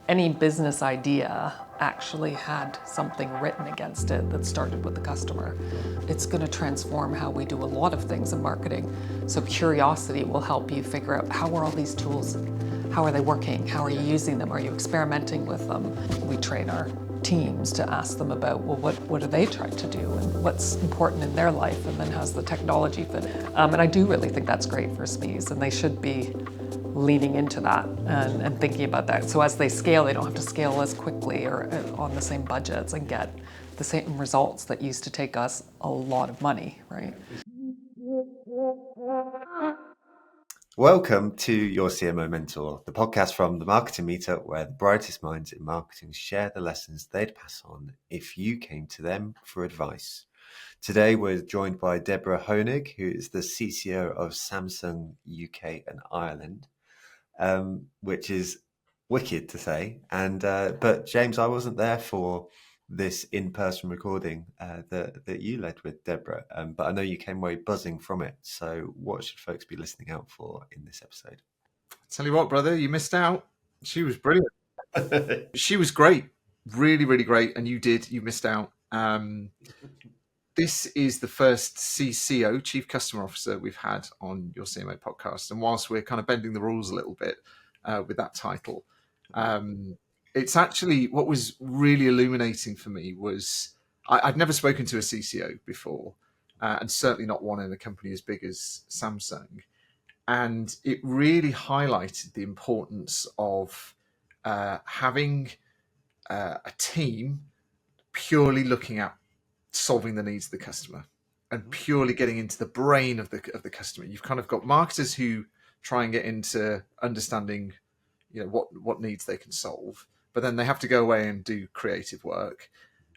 any business idea actually had something written against it that started with the customer. It's going to transform how we do a lot of things in marketing. So curiosity will help you figure out, how are all these tools? How are they working? How are you using them? Are you experimenting with them? We train our teams to ask them about, well, what are they trying to do and what's important in their life, and then how's the technology fit? And I do really think that's great for SMEs, and they should be leaning into that and thinking about that. So as they scale, they don't have to scale as quickly or on the same budgets and get the same results that used to take us a lot of money, right? Welcome to Your CMO Mentor, the podcast from the Marketing Meetup, where the brightest minds in marketing share the lessons they'd pass on if you came to them for advice. Today, we're joined by Deborah Honig, who is the CCO of Samsung UK and Ireland, which is wicked to say. But James, I wasn't there for this in-person recording that you led with Deborah, but I know you came away buzzing from it. So what should folks be listening out for in this episode? Tell you what, brother, you missed out. She was brilliant. She was great, really, really great, and you missed out. This is the first CCO, Chief Customer Officer, we've had on Your CMO podcast, and whilst we're kind of bending the rules a little bit with that title, it's actually, what was really illuminating for me was I'd never spoken to a CCO before, and certainly not one in a company as big as Samsung. And it really highlighted the importance of having a team purely looking at solving the needs of the customer and purely getting into the brain of the customer. You've kind of got marketers who try and get into understanding, what needs they can solve, but then they have to go away and do creative work.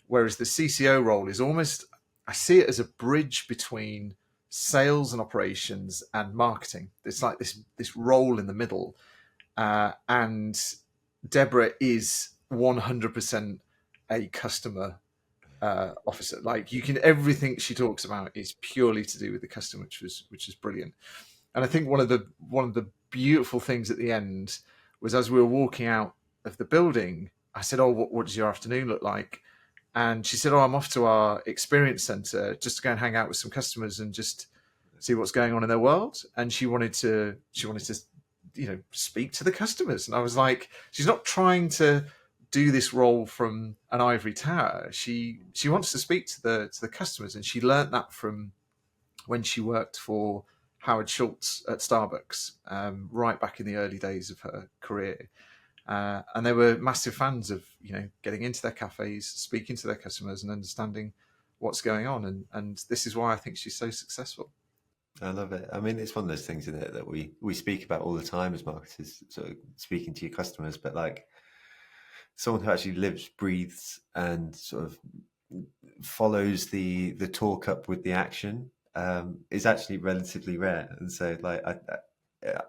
Whereas the CCO role is almost, I see it as a bridge between sales and operations and marketing. It's like this role in the middle. And Deborah is 100% a customer officer. Like, everything she talks about is purely to do with the customer, which is brilliant. And I think one of the beautiful things at the end was, as we were walking out of the building, I said, "Oh, what does your afternoon look like?" And she said, "Oh, I'm off to our experience center just to go and hang out with some customers and just see what's going on in their world." And she wanted to, speak to the customers. And I was like, she's not trying to do this role from an ivory tower. She wants to speak to the customers, and she learnt that from when she worked for Howard Schultz at Starbucks, right back in the early days of her career. And they were massive fans of, getting into their cafes, speaking to their customers and understanding what's going on. And this is why I think she's so successful. I love it. I mean, it's one of those things, isn't it, that we speak about all the time as marketers, sort of speaking to your customers, but like someone who actually lives, breathes, and sort of follows the talk up with the action is actually relatively rare. And so, like,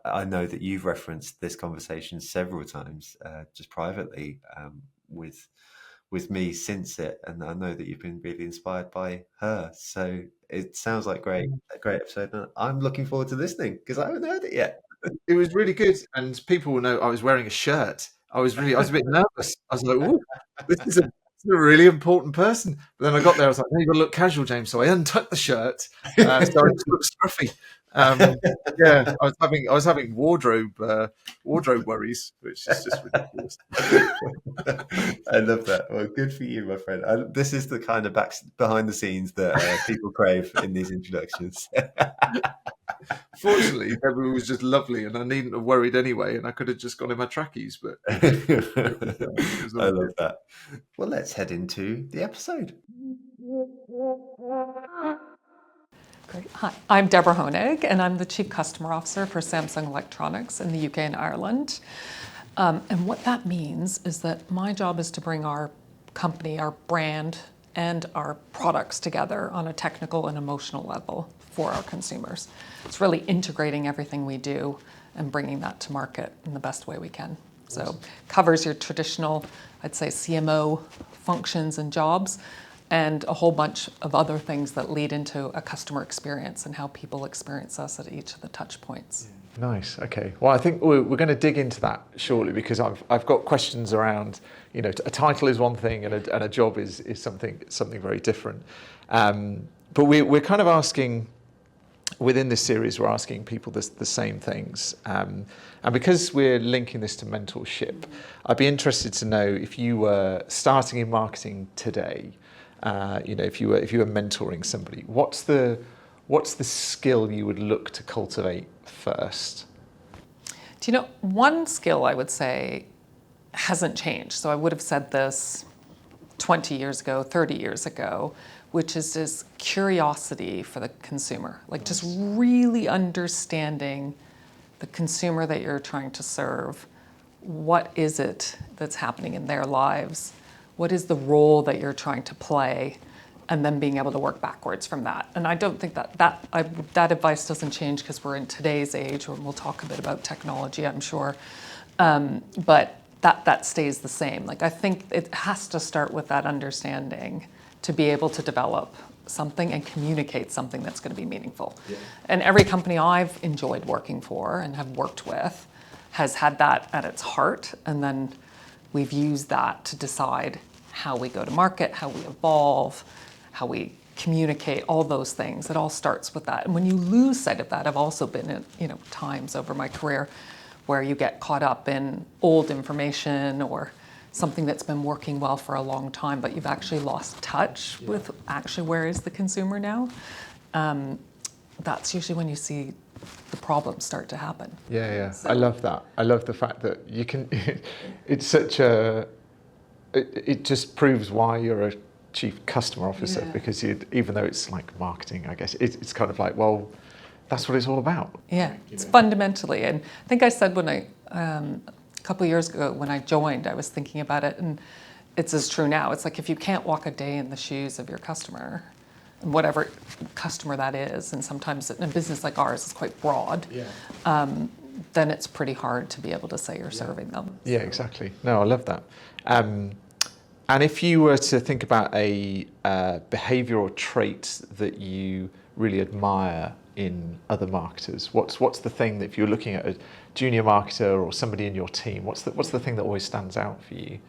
I know that you've referenced this conversation several times, just privately, with me since it, and I know that you've been really inspired by her. So it sounds like a great episode, and I'm looking forward to listening because I haven't heard it yet. It was really good, and people will know I was wearing a shirt. I was a bit nervous. I was like, "Ooh, this is a really important person." But then I got there, I was like, "No, you've got to look casual, James." So I untucked the shirt, so I just looked scruffy. I was having wardrobe worries, which is just ridiculous. I love that. Well, good for you, my friend. This is the kind of behind the scenes that people crave in these introductions. Fortunately, Deborah was just lovely, and I needn't have worried anyway, and I could have just gone in my trackies. But I love that. Well, let's head into the episode. Great. Hi, I'm Deborah Honig, and I'm the Chief Customer Officer for Samsung Electronics in the UK and Ireland. And what that means is that my job is to bring our company, our brand, and our products together on a technical and emotional level for our consumers. It's really integrating everything we do and bringing that to market in the best way we can. So covers your traditional, I'd say, CMO functions and jobs, and a whole bunch of other things that lead into a customer experience and how people experience us at each of the touch points. Nice. Okay. Well, I think we're going to dig into that shortly, because I've got questions around, a title is one thing and a job is something very different. But we're kind of asking, within this series, we're asking people the same things. And because we're linking this to mentorship, I'd be interested to know, if you were starting in marketing today, if you were mentoring somebody, what's the skill you would look to cultivate first? Do you know, one skill I would say hasn't changed. So I would have said this 20 years ago, 30 years ago, which is this curiosity for the consumer. Like, just really understanding the consumer that you're trying to serve. What is it that's happening in their lives? What is the role that you're trying to play? And then being able to work backwards from that. And I don't think that advice doesn't change, because we're in today's age, and we'll talk a bit about technology, I'm sure. But that stays the same. Like, I think it has to start with that understanding to be able to develop something and communicate something that's going to be meaningful. Yeah. And every company I've enjoyed working for and have worked with has had that at its heart. And then we've used that to decide how we go to market, how we evolve, how we communicate, all those things. It all starts with that. And when you lose sight of that, I've also been in times over my career where you get caught up in old information or something that's been working well for a long time, but you've actually lost touch with actually where is the consumer now. That's usually when you see the problems start to happen. Yeah. So, I love that. I love the fact that you can, it's such a, it just proves why you're a chief customer officer, because even though it's like marketing, I guess, it's kind of like, well, that's what it's all about. Yeah, it's fundamentally. And I think I said when a couple of years ago when I joined, I was thinking about it, and it's as true now. It's like, if you can't walk a day in the shoes of your customer, whatever customer that is, and sometimes in a business like ours is quite broad, then it's pretty hard to be able to say you're serving them. Yeah, exactly. No, I love that. And if you were to think about a behavioural trait that you really admire in other marketers, what's the thing that, if you're looking at a junior marketer or somebody in your team, what's the thing that always stands out for you?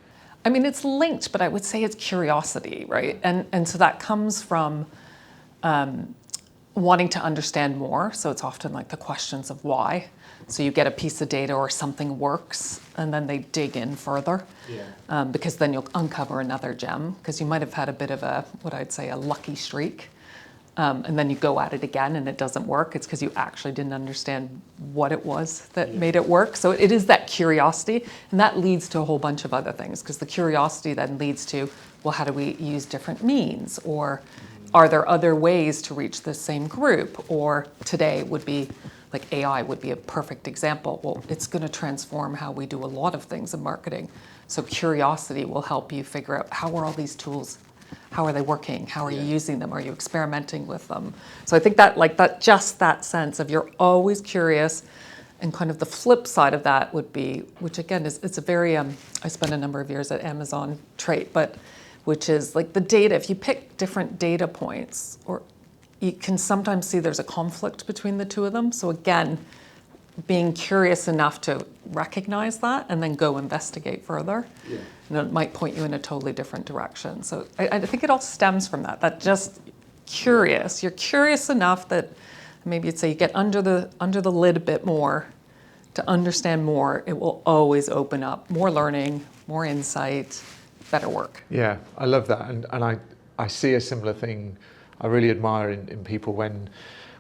I mean, it's linked, but I would say it's curiosity, right? And so that comes from wanting to understand more. So it's often like the questions of why. So you get a piece of data or something works, and then they dig in further, because then you'll uncover another gem, because you might have had a bit of what I'd say a lucky streak. And then you go at it again and it doesn't work. It's because you actually didn't understand what it was that made it work. So it is that curiosity, and that leads to a whole bunch of other things, because the curiosity then leads to, well, how do we use different means? Or are there other ways to reach the same group? Or today would be, like AI would be a perfect example. Well, it's going to transform how we do a lot of things in marketing. So curiosity will help you figure out, how are all these tools, how are they working? How are you using them? Are you experimenting with them? So I think that just that sense of you're always curious, and kind of the flip side of that would be, which again it's a very, I spent a number of years at Amazon trait, but which is like the data. If you pick different data points, or you can sometimes see there's a conflict between the two of them. So again, being curious enough to recognize that and then go investigate further. And it might point you in a totally different direction. So I think it all stems from that just curious. You're curious enough that maybe you'd say you get under the lid a bit more to understand more. It will always open up more learning, more insight, better work. Yeah, I love that. And I see a similar thing I really admire in people when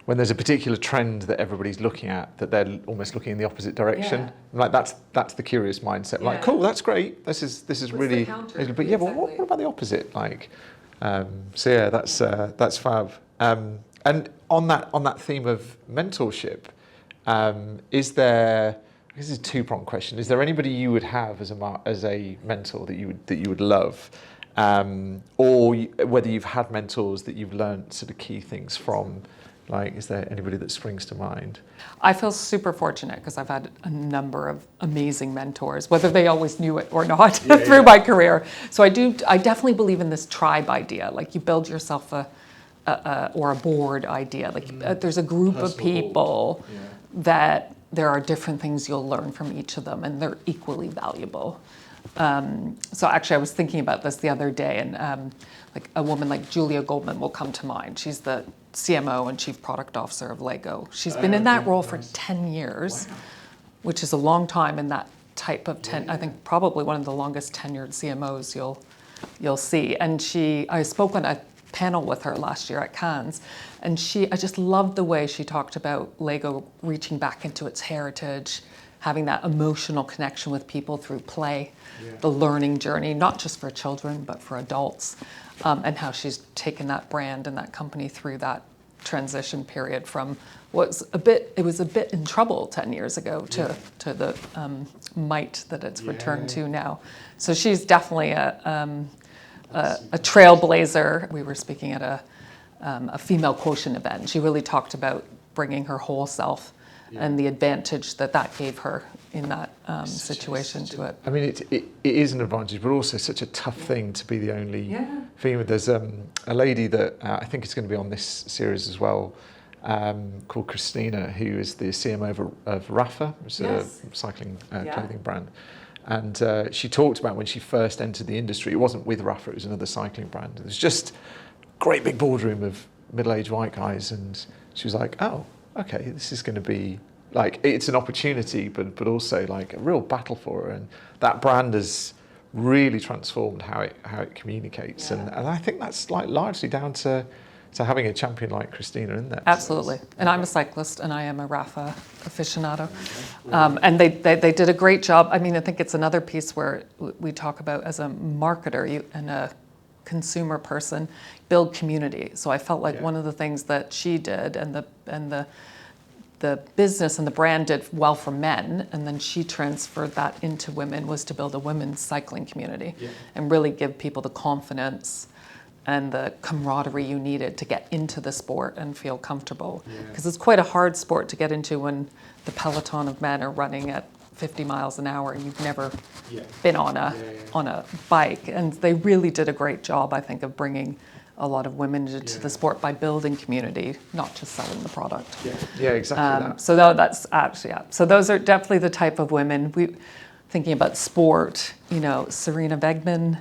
there's a particular trend that everybody's looking at, that they're almost looking in the opposite direction. Like that's the curious mindset. Like, cool, that's great. This is really, but yeah, but what about the opposite? Like, so yeah, that's fab. And on that theme of mentorship, is there? This is a two-pronged question. Is there anybody you would have as a mentor that you would love, or whether you've had mentors that you've learned sort of key things from? Like, is there anybody that springs to mind? I feel super fortunate because I've had a number of amazing mentors, whether they always knew it or not, through my career. So I definitely believe in this tribe idea. Like, you build yourself or a board idea. Like, there's a group of people that there are different things you'll learn from each of them, and they're equally valuable. So actually, I was thinking about this the other day, and like a woman like Julia Goldman will come to mind. She's the CMO and Chief Product Officer of Lego. She's been in that role for 10 years, which is a long time in that type of I think probably one of the longest tenured CMOs you'll see. And I spoke on a panel with her last year at Cannes, and I just loved the way she talked about Lego reaching back into its heritage, having that emotional connection with people through play, the learning journey, not just for children, but for adults, and how she's taken that brand and that company through that transition period from it was a bit in trouble 10 years ago to the might that it's returned to now. So she's definitely a trailblazer. We were speaking at a female quotient event, and she really talked about bringing her whole self and the advantage that gave her in that situation to it. I mean, it is an advantage, but also such a tough thing to be the only female. There's a lady that I think is going to be on this series as well, called Christina, who is the CMO of Rafa, which is a cycling clothing brand. And she talked about when she first entered the industry, it wasn't with Rafa, it was another cycling brand. It was just a great big boardroom of middle-aged white guys, and she was like, oh, okay, this is going to be like, it's an opportunity, but also like a real battle for her. And that brand has really transformed how it communicates. And I think that's like largely down to having a champion like Christina in there. Absolutely. And I'm a cyclist, and I am a Rafa aficionado. And they did a great job. I mean, I think it's another piece where we talk about, as a marketer and a consumer person, build community. So I felt like one of the things that she did, and the business and the brand did well for men, and then she transferred that into women, was to build a women's cycling community and really give people the confidence and the camaraderie you needed to get into the sport and feel comfortable. Because it's quite a hard sport to get into when the peloton of men are running at 50 miles an hour and you've never been on a bike. And they really did a great job, I think, of bringing a lot of women into the sport by building community, not just selling the product. Yeah, exactly that. So that's actually, So those are definitely the type of women. Thinking about sport, Serena Vegman,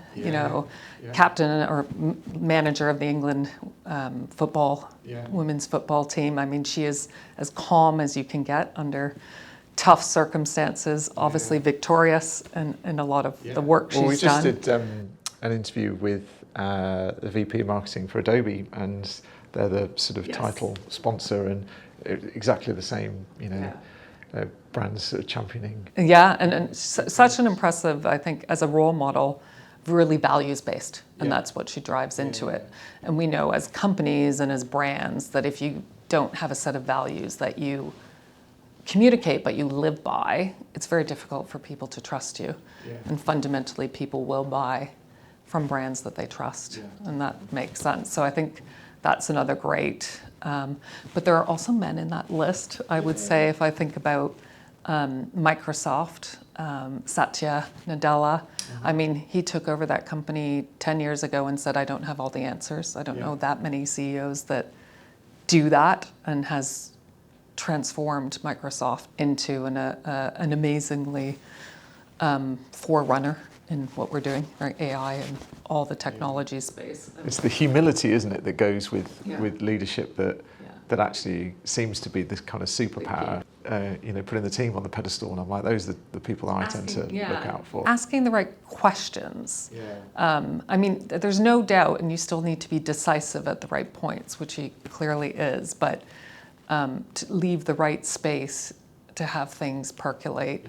captain or manager of the England women's football team. I mean, she is as calm as you can get under tough circumstances, obviously victorious in a lot of the work she's done. We just did an interview with the VP of marketing for Adobe, and they're the sort of title sponsor, and exactly the same, brands sort of championing. Yeah, and such an impressive, I think, as a role model, really values-based, and that's what she drives into it. And we know as companies and as brands that if you don't have a set of values that you communicate but you live by, it's very difficult for people to trust you. And fundamentally, people will buy from brands that they trust, and that makes sense. So I think that's another great, but there are also men in that list. I would say, if I think about Microsoft, Satya Nadella, I mean, he took over that company 10 years ago and said, I don't have all the answers. I don't know that many CEOs that do that, and has transformed Microsoft into an amazingly forerunner in what we're doing, right? AI and all the technology space. It's the humility, isn't it, that goes with leadership that actually seems to be this kind of superpower. Putting the team on the pedestal, and I'm like, those are the people that I tend to look out for. Asking the right questions. I mean, there's no doubt, and you still need to be decisive at the right points, which he clearly is, but to leave the right space to have things percolate.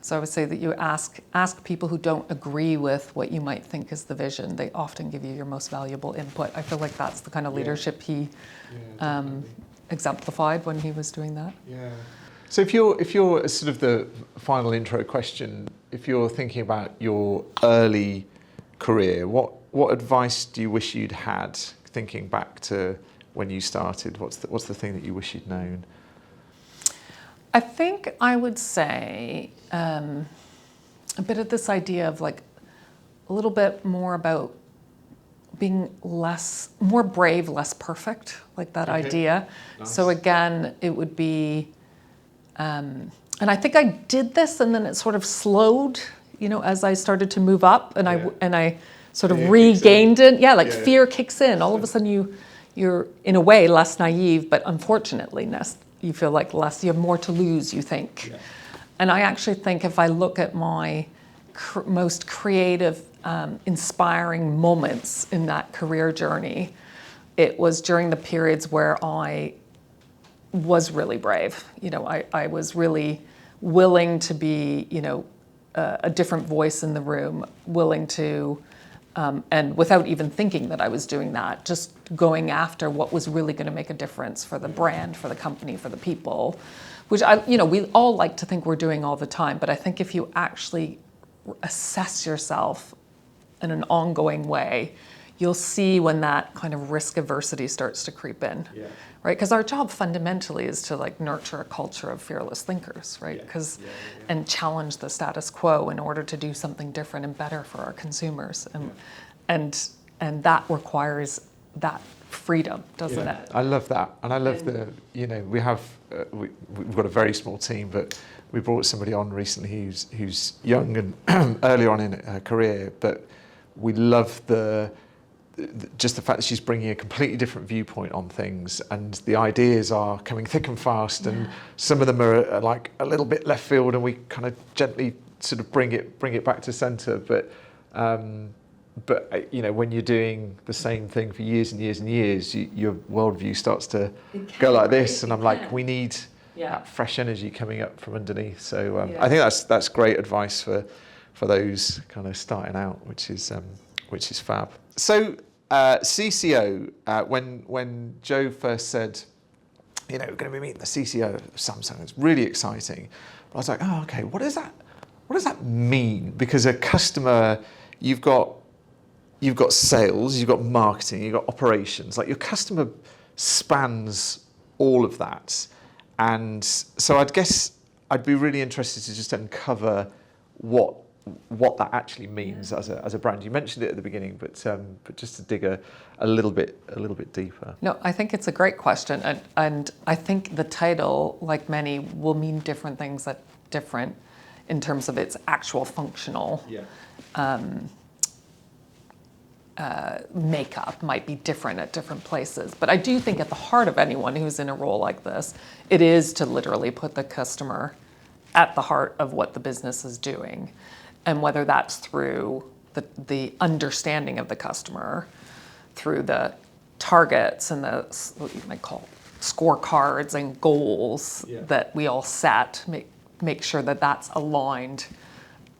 So I would say that you ask people who don't agree with what you might think is the vision. They often give you your most valuable input. I feel like that's the kind of leadership he exemplified when he was doing that. So if you're sort of the final intro question, if you're thinking about your early career, what advice do you wish you'd had, thinking back to when you started? What's the thing that you wish you'd known? I think I would say a bit of this idea of like a little bit more about being more brave, less perfect, like that idea. Nice. So again, it would be And I think I did this, and then it sort of slowed, as I started to move up, and I sort of regained it. Yeah, like fear kicks in. All of a sudden you're in a way less naive, but unfortunately you feel like you have more to lose, you think. Yeah. And I actually think if I look at my most creative, inspiring moments in that career journey, it was during the periods where I was really brave. I was really willing to be, a different voice in the room, willing to, and without even thinking that I was doing that, just going after what was really going to make a difference for the brand, for the company, for the people, which we all like to think we're doing all the time. But I think if you actually assess yourself in an ongoing way, you'll see when that kind of risk aversity starts to creep in, right? Because our job fundamentally is to nurture a culture of fearless thinkers, right? And challenge the status quo in order to do something different and better for our consumers, and that requires that freedom, doesn't it? I love that, and I love we've got a very small team, but we brought somebody on recently who's young and early on in her career, but we love just the fact that she's bringing a completely different viewpoint on things, and the ideas are coming thick and fast, and some of them are like a little bit left field, and we kind of gently sort of bring it back to centre. But when you're doing the same thing for years and years and years, your worldview starts to go like this, and I'm like, we need that fresh energy coming up from underneath. So I think that's great advice for those kind of starting out, which is fab. So CCO, when Joe first said, we're going to be meeting the CCO of Samsung, it's really exciting. But I was like, oh, okay, what does that mean? Because a customer, you've got sales, you've got marketing, you've got operations. Like, your customer spans all of that. And so I'd guess I'd be really interested to just uncover what that actually means as a brand. You mentioned it at the beginning, but just to dig a little bit deeper. No, I think it's a great question, and I think the title, like many, will mean different things at different in terms of its actual functional makeup might be different at different places. But I do think at the heart of anyone who's in a role like this, it is to literally put the customer at the heart of what the business is doing. And whether that's through the understanding of the customer, through the targets and what you might call scorecards and goals that we all set, make sure that that's aligned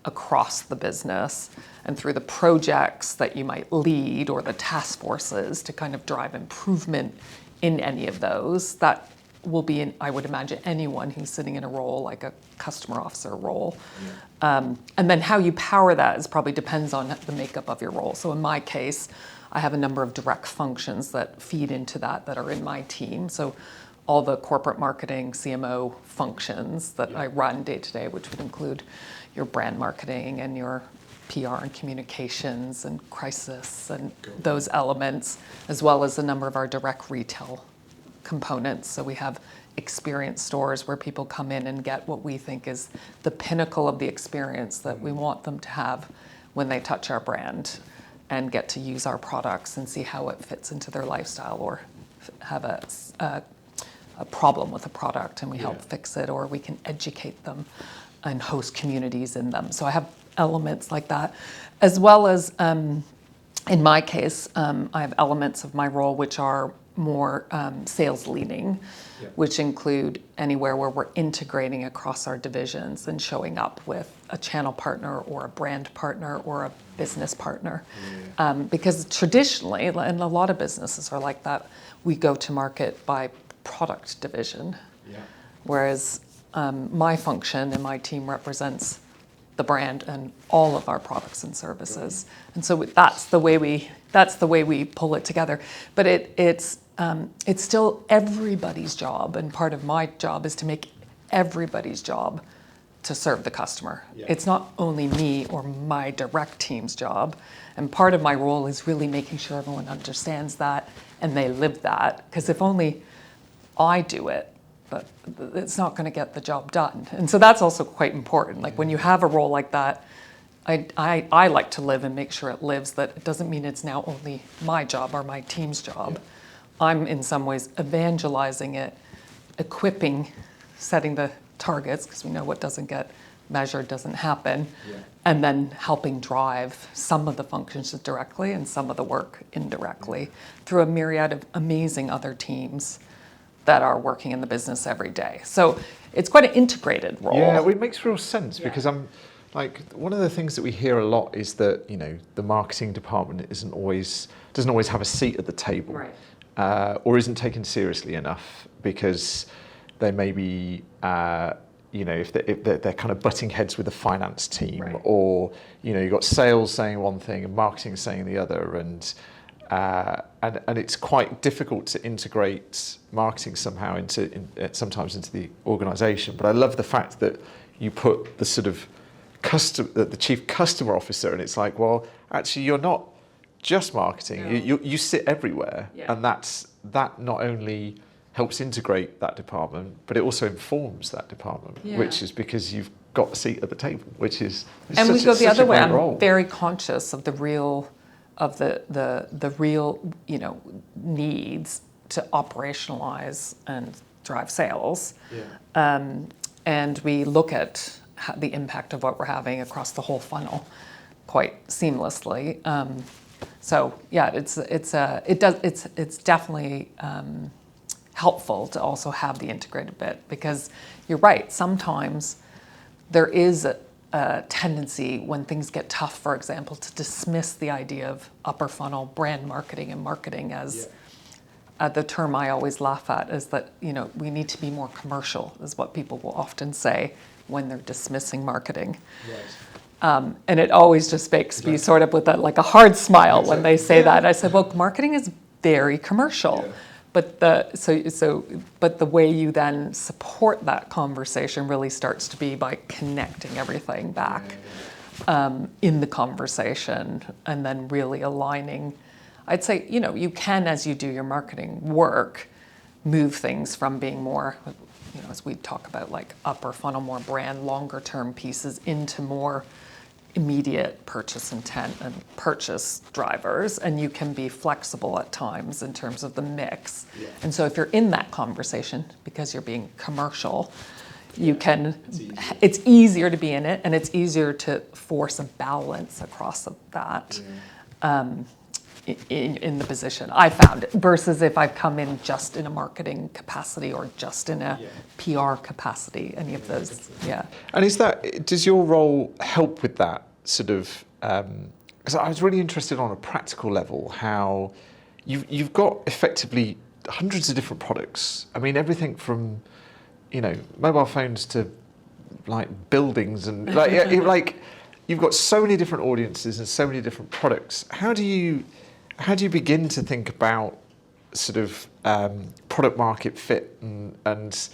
across the business, and through the projects that you might lead or the task forces to kind of drive improvement in any of those. That will be I would imagine, anyone who's sitting in a role like a customer officer role. And then how you power that probably depends on the makeup of your role. So in my case, I have a number of direct functions that feed into that are in my team. So all the corporate marketing, CMO functions that I run day to day, which would include your brand marketing and your PR and communications and crisis and those elements, as well as a number of our direct retail components. So we have experience stores where people come in and get what we think is the pinnacle of the experience that we want them to have when they touch our brand and get to use our products and see how it fits into their lifestyle, or have a problem with a product and we help fix it, or we can educate them and host communities in them. So I have elements like that, as well as in my case, I have elements of my role which are more sales leaning, which include anywhere where we're integrating across our divisions and showing up with a channel partner or a brand partner or a business partner. Because traditionally, and a lot of businesses are like that, we go to market by product division, whereas my function and my team represents the brand and all of our products and services. And so that's the way we pull it together. But it's still everybody's job, and part of my job is to make everybody's job to serve the customer. It's not only me or my direct team's job, and part of my role is really making sure everyone understands that and they live that, because if only I do it, but it's not going to get the job done. And so that's also quite important. Like when you have a role like that, I like to live and make sure it lives, that it doesn't mean it's now only my job or my team's job. Yeah. I'm in some ways evangelizing it, equipping, setting the targets, because we know what doesn't get measured doesn't happen, and then helping drive some of the functions directly and some of the work indirectly through a myriad of amazing other teams that are working in the business every day. So it's quite an integrated role. Yeah, well, it makes real sense because I'm like, one of the things that we hear a lot is that, you know, the marketing department doesn't always have a seat at the table, Right. Or isn't taken seriously enough because they may be, you know, if they're kind of butting heads with the finance team, Right. or, you know, you've got sales saying one thing and marketing saying the other, and it's quite difficult to integrate marketing somehow sometimes into the organisation. But I love the fact that you put the sort of the chief customer officer, and it's like, well, actually, you're not just marketing. No. You sit everywhere, Yeah. and that not only helps integrate that department, but it also informs that department, Yeah. which is because you've got a seat at the table, which is And we go the such other a way. great I'm role. very conscious of the real you know, needs to operationalize and drive sales. And we look at the impact of what we're having across the whole funnel quite seamlessly. So yeah, it's definitely helpful to also have the integrated bit, because you're right, sometimes there is a tendency when things get tough, for example, to dismiss the idea of upper funnel brand marketing and marketing as the term I always laugh at is that, you know, we need to be more commercial, is what people will often say when they're dismissing marketing. And it always just makes me sort of with a hard smile when they say that. I said, well, marketing is very commercial. Yeah. But but the way you then support that conversation really starts to be by connecting everything back in the conversation, and then really aligning. I'd say, you know, you can, as you do your marketing work, move things from being more, you know, as we talk about, like upper funnel, more brand, longer term pieces into more immediate purchase intent and purchase drivers, and you can be flexible at times in terms of the mix. And so if you're in that conversation, because you're being commercial, you can, it's easier to be in it, and it's easier to force a balance across that in the position, I found it, versus if I've come in just in a marketing capacity or just in a PR capacity, any of those, And does your role help with that sort of, because I was really interested on a practical level, how you've got effectively hundreds of different products. I mean, everything from, you know, mobile phones to like buildings and like you've got so many different audiences and so many different products. How do you begin to think about sort of product market fit, and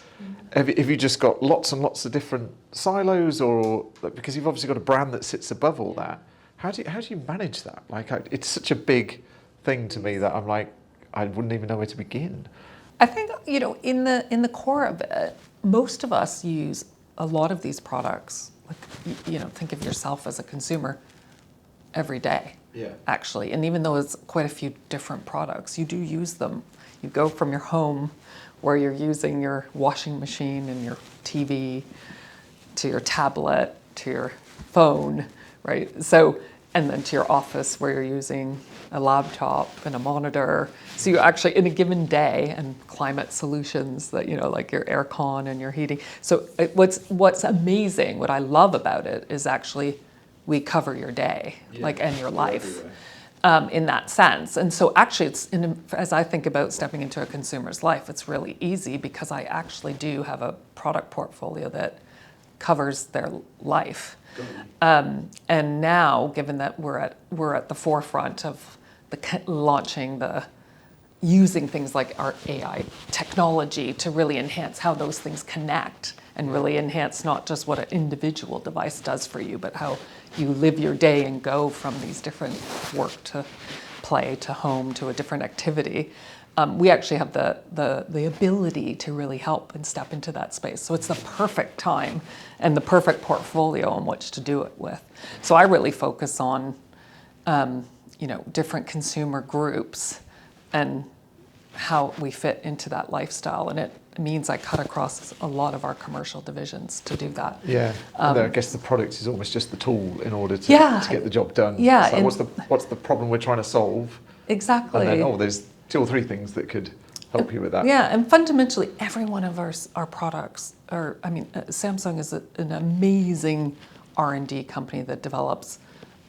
have you just got lots and lots of different silos, or because you've obviously got a brand that sits above all that? How do you manage that? Like, it's such a big thing to me that I'm like, I wouldn't even know where to begin. I think, you know, in the core of it, most of us use a lot of these products. Like, you know, think of yourself as a consumer every day. Actually, and even though it's quite a few different products, you do use them. You go from your home, where you're using your washing machine and your TV, to your tablet, to your phone, right? So, and then to your office, where you're using a laptop and a monitor. So you actually, in a given day, and climate solutions that, you know, like your aircon and your heating. So what's amazing, what I love about it is actually we cover your day, and your life in that sense. And so actually, as I think about stepping into a consumer's life, it's really easy because I actually do have a product portfolio that covers their life. And now, given that we're at the forefront of using things like our AI technology to really enhance how those things connect, and really enhance not just what an individual device does for you, but how you live your day and go from these different work to play to home to a different activity. we actually have the ability to really help and step into that space. So it's the perfect time and the perfect portfolio on which to do it with. So I really focus on, different consumer groups and how we fit into that lifestyle. And it means I cut across a lot of our commercial divisions to do that. Yeah, and I guess the product is almost just the tool in order to get the job done. Yeah. So what's the problem we're trying to solve? Exactly. And then, there's 2 or 3 things that could help you with that. Yeah, and fundamentally, every one of our products Samsung is an amazing R&D company that develops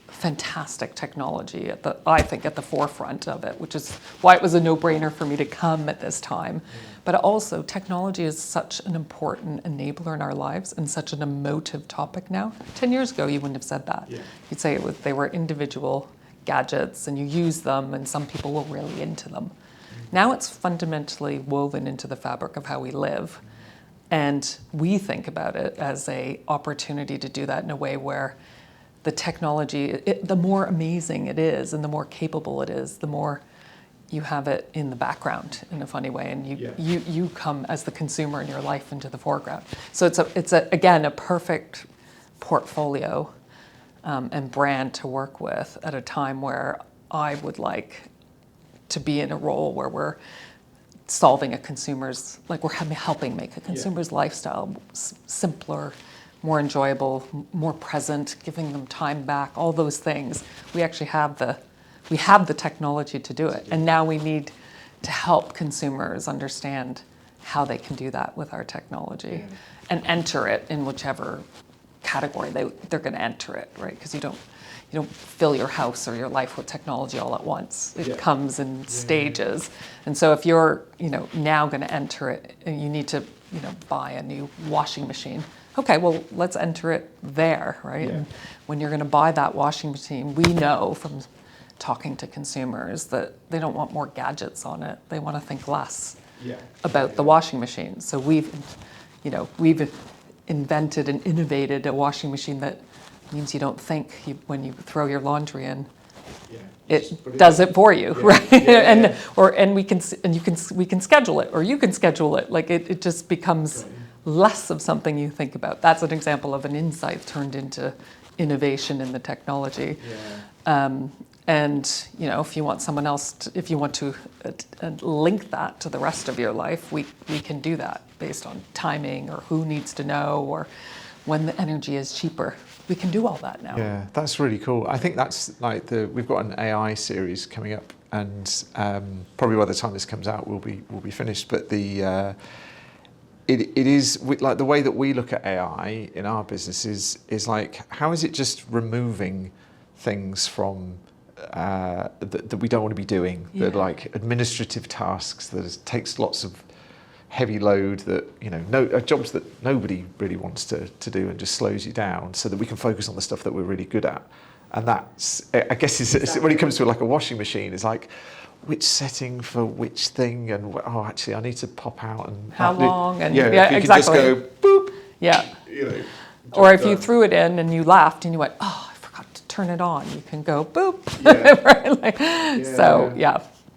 fantastic technology I think at the forefront of it, which is why it was a no-brainer for me to come at this time. But also, technology is such an important enabler in our lives and such an emotive topic now. 10 years ago, you wouldn't have said that. Yeah. You'd say they were individual gadgets and you use them and some people were really into them. Now it's fundamentally woven into the fabric of how we live. And we think about it as an opportunity to do that in a way where the technology, the more amazing it is and the more capable it is, the more you have it in the background in a funny way, and you come as the consumer in your life into the foreground. So it's again a perfect portfolio and brand to work with at a time where I would like to be in a role where we're solving a consumer's, like we're helping make a consumer's lifestyle simpler, more enjoyable, more present, giving them time back, all those things. We actually have the technology to do it. And now we need to help consumers understand how they can do that with our technology and enter it in whichever category they're going to enter it, right? Because you don't fill your house or your life with technology all at once. It comes in stages. And so if you're, now going to enter it, you need to, buy a new washing machine. Okay, well, let's enter it there, right? Yeah. And when you're going to buy that washing machine, we know from talking to consumers that they don't want more gadgets on it. They want to think less about the washing machine. So we've invented and innovated a washing machine that means you don't think when you throw your laundry in. It does it for you, right? And we can schedule it, or you can schedule it. Like it just becomes less of something you think about. That's an example of an insight turned into innovation in the technology. And if you want someone else, if you want to link that to the rest of your life, we can do that based on timing or who needs to know or when the energy is cheaper. We can do all that now. Yeah, that's really cool. I think that's like we've got an AI series coming up, and probably by the time this comes out, we'll be finished. But it is like the way that we look at AI in our business is like, how is it just removing things from that we don't want to be doing, that like administrative tasks that takes lots of heavy load, that jobs that nobody really wants to do, and just slows you down, so that we can focus on the stuff that we're really good at. And that's, I guess, it's when it comes to like a washing machine, it's like, which setting for which thing, and actually I need to pop out and how long, and if you exactly. can just go boop, or if you threw it in and you laughed and you went, oh, I forgot to turn it on, you can go boop. Right?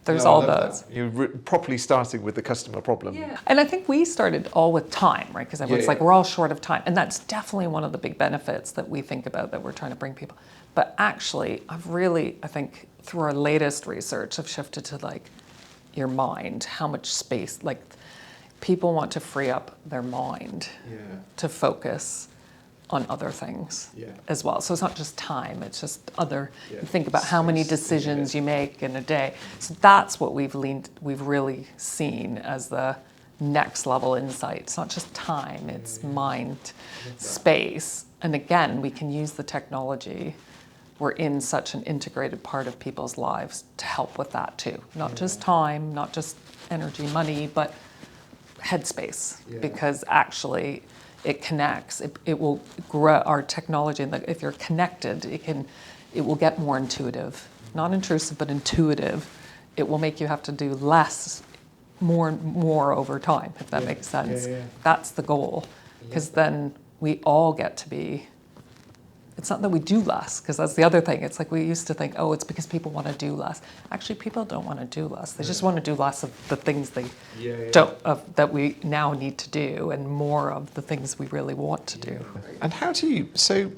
There's all those. You're properly starting with the customer problem. Yeah. And I think we started all with time, right? Because everyone's like, we're all short of time. And that's definitely one of the big benefits that we think about, that we're trying to bring people. But actually, I think through our latest research, have shifted to like your mind, how much space, like people want to free up their mind to focus on other things as well. So it's not just time, it's just other, you think about how many decisions you make in a day. So that's what we've really seen as the next level insight. It's not just time, it's mind, space. And again, we can use the technology. We're in such an integrated part of people's lives to help with that too. Not just time, not just energy, money, but headspace. Because actually, it connects. It will grow our technology, and if you're connected, it will get more intuitive, not intrusive, but intuitive. It will make you have to do less, more over time, if that makes sense. That's the goal, because then we all get to be It's not that we do less, because that's the other thing. It's like we used to think, oh, it's because people want to do less. Actually, people don't want to do less. They just want to do less of the things they that we now need to do, and more of the things we really want to do. And how do you? So,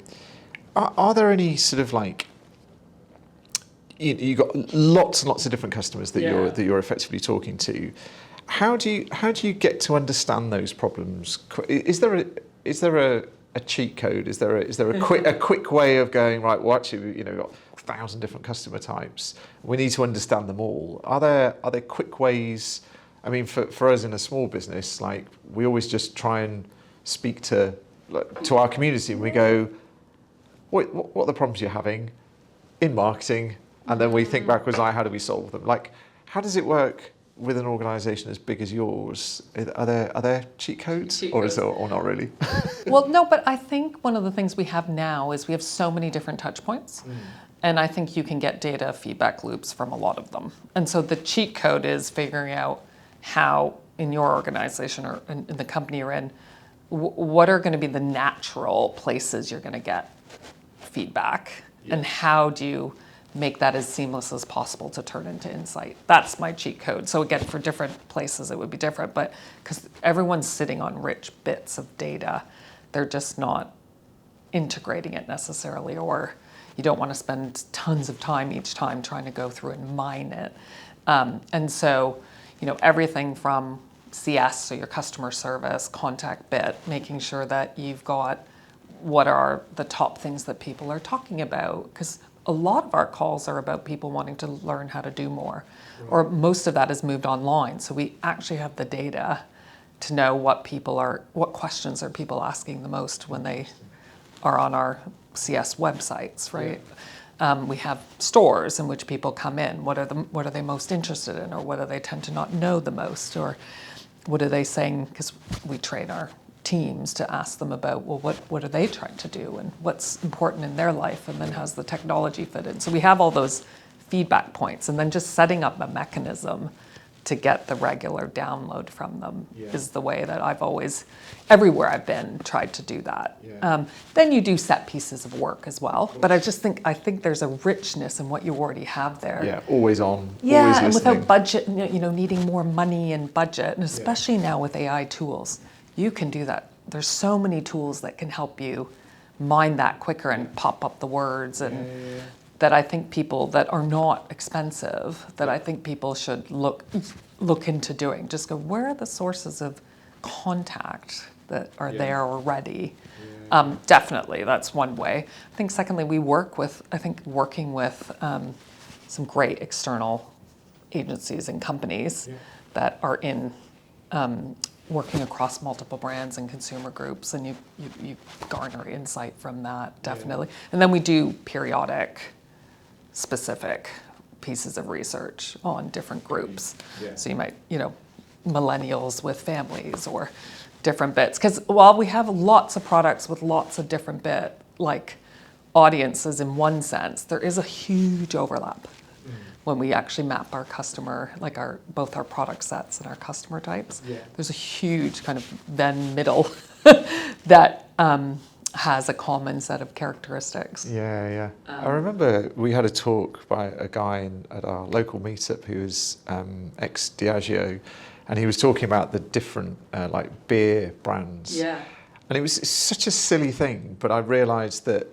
are there any sort of like? You've got lots and lots of different customers that you're effectively talking to. How do you get to understand those problems? Is there a cheat code? Is there a quick way of going, right? Well, actually, we've got 1,000 different customer types. We need to understand them all. Are there quick ways? I mean, for us in a small business, like we always just try and speak to our community, and we go, what are the problems you're having in marketing? And then we think backwards, like, how do we solve them? Like, how does it work with an organisation as big as yours? Are there cheat codes, or not really? Well, no, but I think one of the things we have now is we have so many different touch points. And I think you can get data feedback loops from a lot of them. And so the cheat code is figuring out how in your organization or in the company you're in, what are going to be the natural places you're going to get feedback, and how do you make that as seamless as possible to turn into insight. That's my cheat code. So again, for different places it would be different, but because everyone's sitting on rich bits of data, they're just not integrating it necessarily, or you don't want to spend tons of time each time trying to go through and mine it. And so, everything from CS, so your customer service, contact bit, making sure that you've got what are the top things that people are talking about, because a lot of our calls are about people wanting to learn how to do more, or most of that has moved online. So we actually have the data to know what questions are people asking the most when they are on our CS websites, right? We have stores in which people come in. What are they most interested in, or what do they tend to not know the most, or what are they saying? Because we train our teams to ask them about, well, what are they trying to do, and what's important in their life, and then how's the technology fit in? So we have all those feedback points, and then just setting up a mechanism to get the regular download from them is the way that I've always, everywhere I've been, tried to do that. Then you do set pieces of work as well, but I think there's a richness in what you already have there. Yeah, always on. Yeah, always and listening. without budget, needing more money and budget, and especially now with AI tools, you can do that. There's so many tools that can help you mine that quicker and pop up the words, and that I think people that are not expensive, that I think people should look into doing. Just go, where are the sources of contact that are there already? Definitely, that's one way. I think secondly, working with some great external agencies and companies that are in working across multiple brands and consumer groups, and you garner insight from that, definitely. And then we do periodic, specific pieces of research on different groups. So you might, millennials with families, or different bits. Because while we have lots of products with lots of different audiences in one sense, there is a huge overlap when we actually map our customer, both our product sets and our customer types. There's a huge kind of Venn middle that has a common set of characteristics. I remember we had a talk by a guy at our local Meetup who was ex-Diageo, and he was talking about the different beer brands. And it was such a silly thing, but I realised that,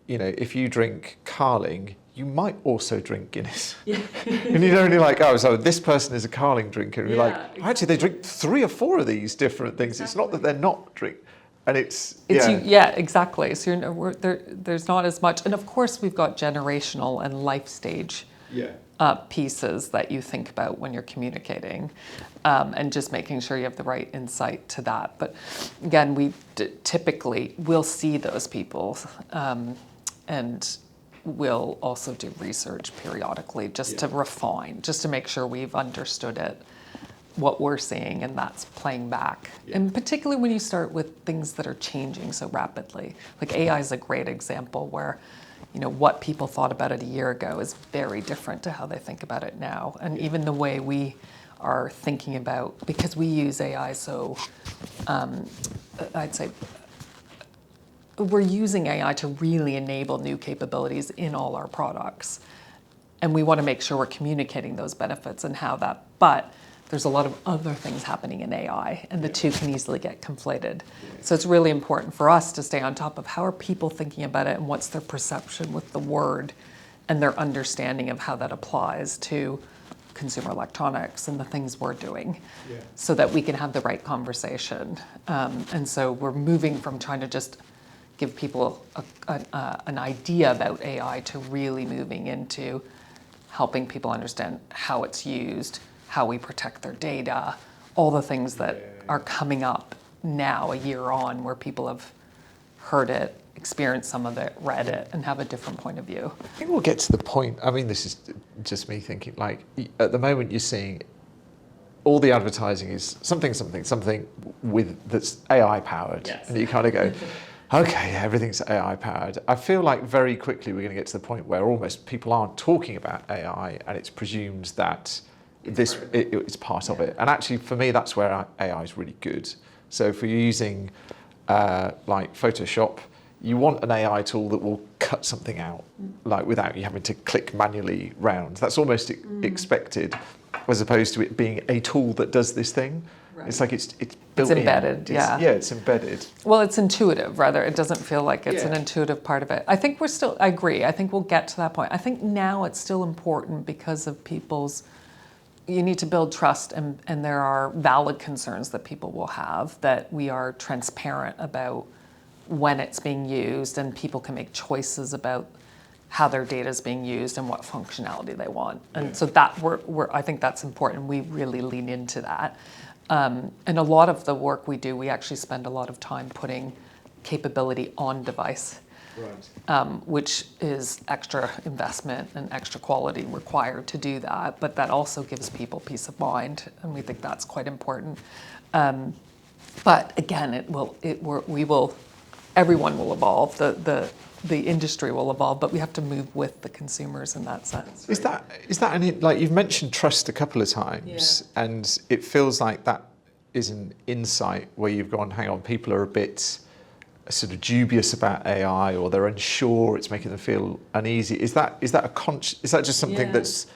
if you drink Carling, you might also drink Guinness. And you're only so this person is a Carling drinker. And you're actually, they drink 3 or 4 of these different things. It's not that they're not drinking. And it's exactly. So there's not as much. And of course, we've got generational and life stage pieces that you think about when you're communicating, and just making sure you have the right insight to that. But again, we typically will see those people, and we'll also do research periodically just to refine, just to make sure we've understood it, what we're seeing, and that's playing back. And particularly when you start with things that are changing so rapidly. Like AI is a great example where, what people thought about it a year ago is very different to how they think about it now. And even the way we are thinking about, because we use AI so, I'd say, we're using AI to really enable new capabilities in all our products. And we want to make sure we're communicating those benefits and how that, but there's a lot of other things happening in AI, and the two can easily get conflated. So it's really important for us to stay on top of how are people thinking about it and what's their perception with the word and their understanding of how that applies to consumer electronics and the things we're doing, so that we can have the right conversation. And so we're moving from trying to just give people an idea about AI to really moving into helping people understand how it's used, how we protect their data, all the things that are coming up now, a year on, where people have heard it, experienced some of it, read it, and have a different point of view. I think we'll get to the point. I mean, this is just me thinking, like, at the moment you're seeing all the advertising is something with that's AI powered. Yes. And you kind of go, okay, everything's AI powered. I feel like very quickly we're going to get to the point where almost people aren't talking about AI and it's presumed that it's part of it. And actually, for me, that's where AI is really good. So if you're using like Photoshop, you want an AI tool that will cut something out, like without you having to click manually round. That's almost expected, as opposed to it being a tool that does this thing. Right. It's like it's built in. It's embedded, yeah. It's embedded. Well, it's intuitive, rather. It doesn't feel like it's an intuitive part of it. I think I agree. I think we'll get to that point. I think now it's still important because of you need to build trust, and there are valid concerns that people will have, that we are transparent about when it's being used, and people can make choices about how their data is being used and what functionality they want. And so that I think that's important. We really lean into that. And a lot of the work we do, we actually spend a lot of time putting capability on device, which is extra investment and extra quality required to do that. But that also gives people peace of mind, and we think that's quite important. But again, everyone will evolve. The industry will evolve, but we have to move with the consumers in that sense. Right? Is that like you've mentioned trust a couple of times, and it feels like that is an insight where you've gone, hang on, people are a bit sort of dubious about AI, or they're unsure, it's making them feel uneasy. Is that just something that's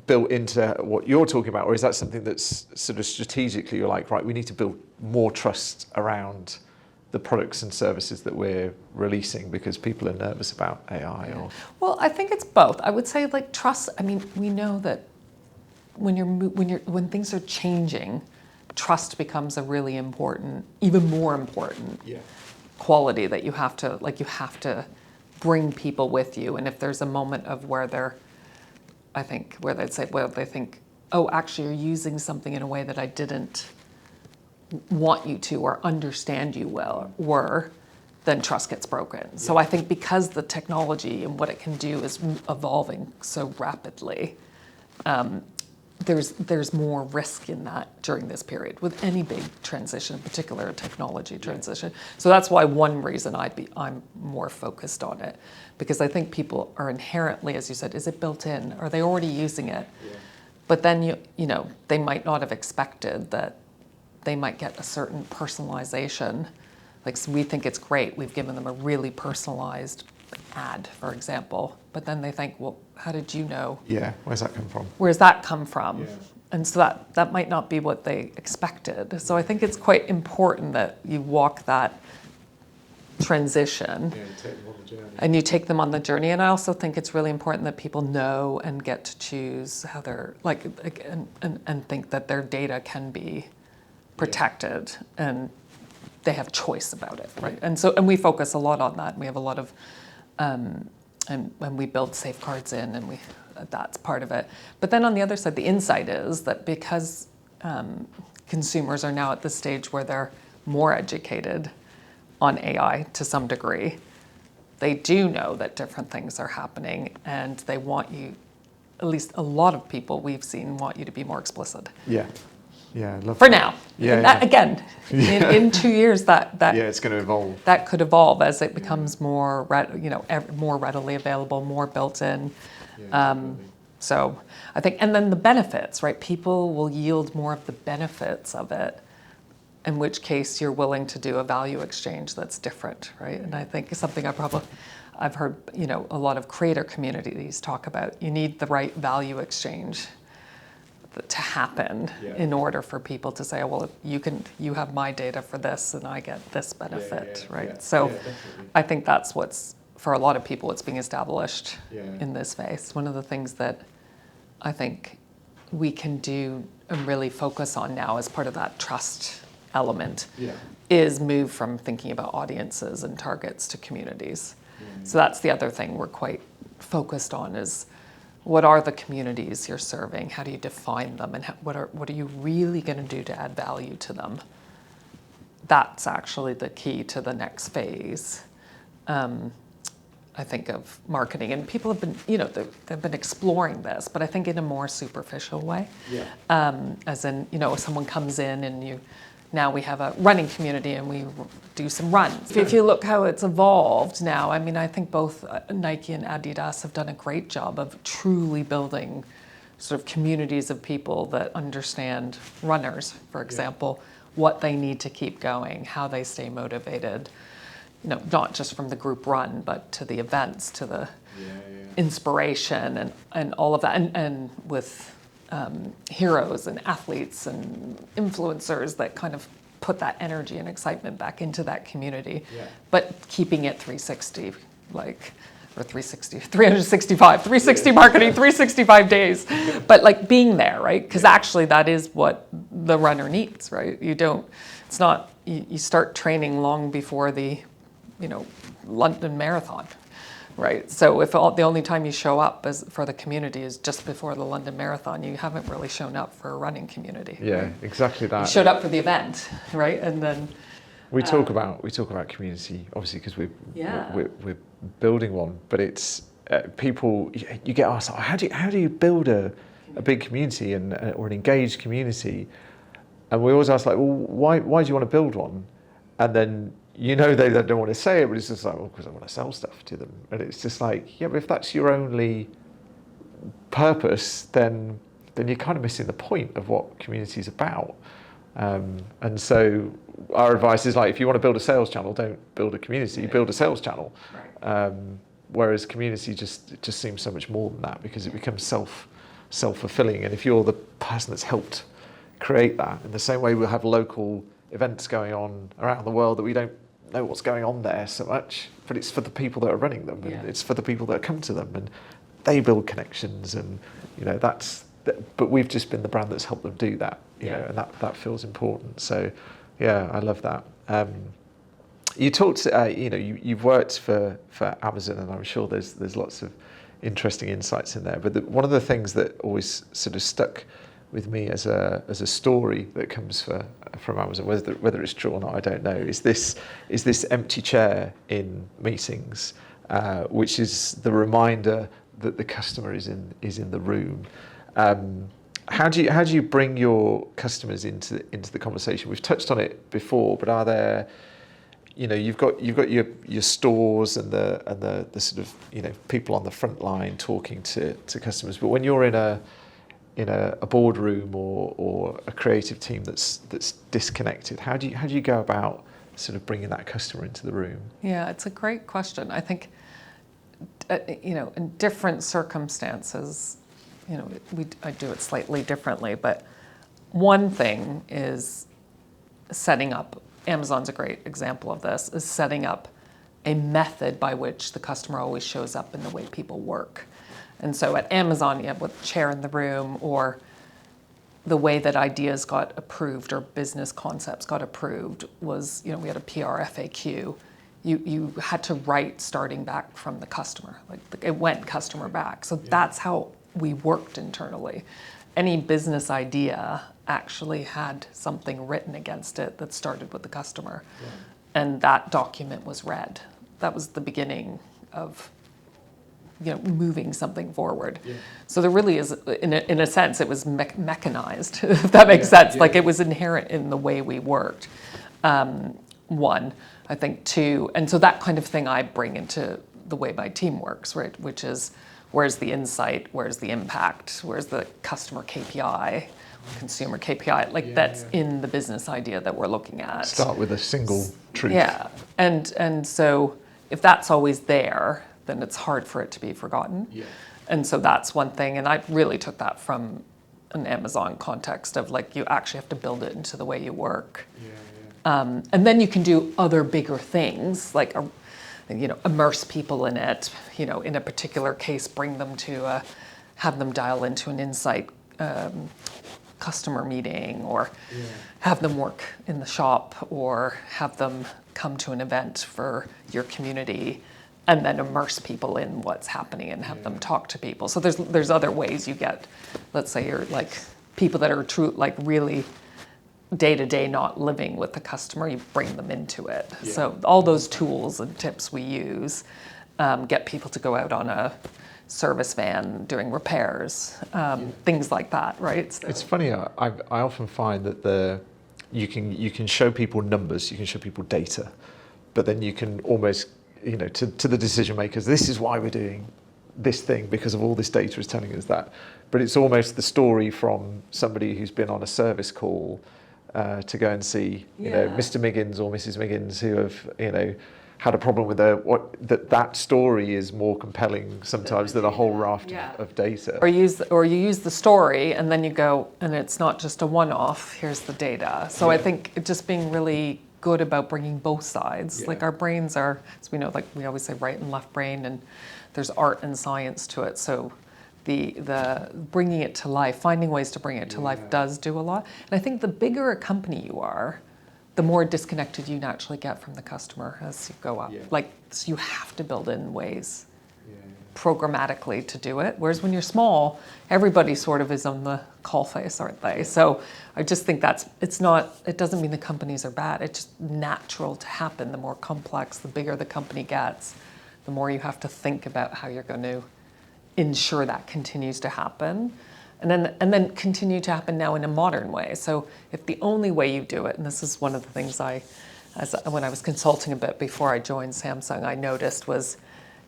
built into what you're talking about, or is that something that's sort of strategically you're like, right, we need to build more trust around the products and services that we're releasing because people are nervous about AI? Or well, I think it's both. I would say, like, trust. I mean, we know that when things are changing, trust becomes a really important, even more important quality that you have to bring people with you. And if there's a moment of where they think, oh, actually you're using something in a way that I didn't want you to or understand you then trust gets broken. So I think because the technology and what it can do is evolving so rapidly, there's more risk in that during this period with any big transition, in particular a technology transition. So that's why one reason I'm more focused on it, because I think people are inherently, as you said, is it built in? Are they already using it? But then you know they might not have expected that they might get a certain personalization. Like, so we think it's great. We've given them a really personalized ad, for example. But then they think, well, how did you know? Yeah, where's that come from? Where's that come from? Yeah. And so that might not be what they expected. So I think it's quite important that you walk that transition. Yeah, you take them on the journey. And you take them on the journey. And I also think it's really important that people know and get to choose how they're, like and think that their data can be protected and they have choice about it, right? And we focus a lot on that. We have a lot of, and we build safeguards in, and that's part of it. But then on the other side, the insight is that because consumers are now at the stage where they're more educated on AI to some degree, they do know that different things are happening, and they want you, at least a lot of people we've seen, want you to be more explicit. Yeah, I love for that. now. That, again, in 2 years, that it's going to evolve. That could evolve as it becomes more readily available, more built in. So I think, and then the benefits, right? People will yield more of the benefits of it in which case you're willing to do a value exchange that's different, right? And I think something I've heard, a lot of creator communities talk about. You need the right value exchange to happen in order for people to say, well, you have my data for this and I get this benefit, right? So I think that's what's, for a lot of people, it's being established in this space. One of the things that I think we can do and really focus on now as part of that trust element is move from thinking about audiences and targets to communities. So that's the other thing we're quite focused on is, what are the communities you're serving? How do you define them? And what are you really going to do to add value to them? That's actually the key to the next phase, I think, of marketing. And people have been, they've been exploring this, but I think in a more superficial way. As in, someone comes in and now we have a running community and we do some runs. If you look how it's evolved now, I think both Nike and Adidas have done a great job of truly building sort of communities of people that understand runners, for example, what they need to keep going, how they stay motivated, not just from the group run, but to the events, to the inspiration and all of that. And with heroes and athletes and influencers that kind of put that energy and excitement back into that community, but keeping it 360, or 360 marketing, 365 days, but being there, right? Because actually that is what the runner needs, right? You start training long before the, London Marathon. Right. So if the only time you show up for the community is just before the London Marathon, you haven't really shown up for a running community. Yeah, right? Exactly that. You showed up for the event, right? And then we talk about community, obviously, because we're building one. But it's people. You get asked, how do you build a big community or an engaged community? And we always ask, why do you want to build one? And then they don't want to say it, but it's just because I want to sell stuff to them. And it's just but if that's your only purpose, then you're kind of missing the point of what community is about. And so our advice is if you want to build a sales channel, don't build a community, build a sales channel. Right. Whereas community just seems so much more than that, because it becomes self-fulfilling. And if you're the person that's helped create that, in the same way we'll have local events going on around the world that we don't know what's going on there so much, but it's for the people that are running them, and it's for the people that come to them, and they build connections, and but we've just been the brand that's helped them do that, and that feels important. So I love that. You talked, you've worked for Amazon, and I'm sure there's lots of interesting insights in there, but one of the things that always sort of stuck with me as a story that comes from Amazon, whether it's true or not, I don't know, is this empty chair in meetings, which is the reminder that the customer is in the room. How do you bring your customers into the conversation? We've touched on it before, but are there, you've got your stores and the sort of people on the front line talking to customers, but when you're in a boardroom or a creative team that's disconnected, how do you go about sort of bringing that customer into the room? Yeah, it's a great question. I think in different circumstances, I do it slightly differently. But one thing is setting up. Amazon's a great example of this. Is setting up a method by which the customer always shows up in the way people work. And so at Amazon, you have a chair in the room, or the way that ideas got approved or business concepts got approved was, we had a PR FAQ. You had to write starting back from the customer. It went customer back. So that's how we worked internally. Any business idea actually had something written against it that started with the customer. And that document was read. That was the beginning of moving something forward. So there really is, in a sense, it was mechanized, if that makes sense. It was inherent in the way we worked. One, I think. Two, and so that kind of thing I bring into the way my team works, right? Which is, where's the insight, where's the impact, where's the customer KPI, consumer KPI, like that's in the business idea that we're looking at. Start with a single truth. Yeah, and so if that's always there, then it's hard for it to be forgotten. Yeah. And so that's one thing, and I really took that from an Amazon context of like you actually have to build it into the way you work. And then you can do other bigger things like immerse people in it, in a particular case, bring them to have them dial into an insight customer meeting, or have them work in the shop, or have them come to an event for your community, and then immerse people in what's happening and have them talk to people. So there's other ways you get, let's say you're like people that are true, like really day to day not living with the customer, you bring them into it. So all those tools and tips we use get people to go out on a service van doing repairs, things like that, right? So. It's funny. I often find that you can show people numbers, you can show people data, but then you can almost to the decision makers, this is why we're doing this thing because of all this data is telling us that. But it's almost the story from somebody who's been on a service call to go and see Mr. Miggins or Mrs. Miggins who have had a problem with that story is more compelling sometimes than a whole raft of data. Or you use the story and then you go, and it's not just a one-off, here's the data. So I think just being really good about bringing both sides. Like our brains are, as we know, like we always say right and left brain, and there's art and science to it. So the bringing it to life, finding ways to bring it to life does do a lot. And I think the bigger a company you are, the more disconnected you naturally get from the customer as you go up. Like, so you have to build in ways programmatically to do it. Whereas when you're small, everybody sort of is on the call face, aren't they? So I just think it doesn't mean the companies are bad. It's just natural to happen. The more complex, the bigger the company gets, the more you have to think about how you're going to ensure that continues to happen. And then continue to happen now in a modern way. So if the only way you do it, and this is one of the things when I was consulting a bit before I joined Samsung, I noticed was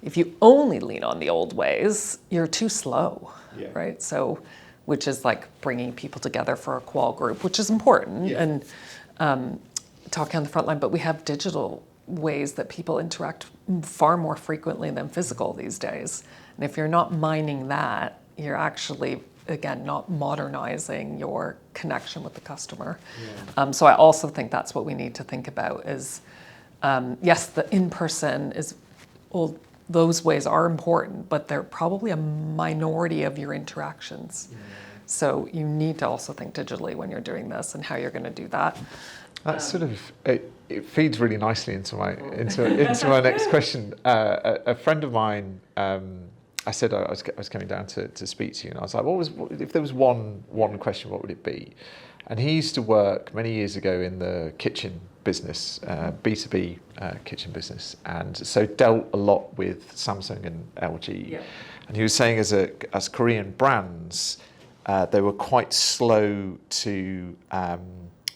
if you only lean on the old ways, you're too slow, right? So, which is like bringing people together for a qual group, which is important, and talking on the front line, but we have digital ways that people interact far more frequently than physical these days. And if you're not mining that, you're actually again, not modernizing your connection with the customer. So I also think that's what we need to think about is, yes, the in-person is, well, those ways are important, but they're probably a minority of your interactions. So you need to also think digitally when you're doing this and how you're going to do that. That sort of, it feeds really nicely into my next question. A friend of mine, I said I was coming down to speak to you, and I was like, if there was one question, what would it be? And he used to work many years ago in the kitchen business, B2B kitchen business, and so dealt a lot with Samsung and LG. And he was saying as Korean brands, they were quite slow to,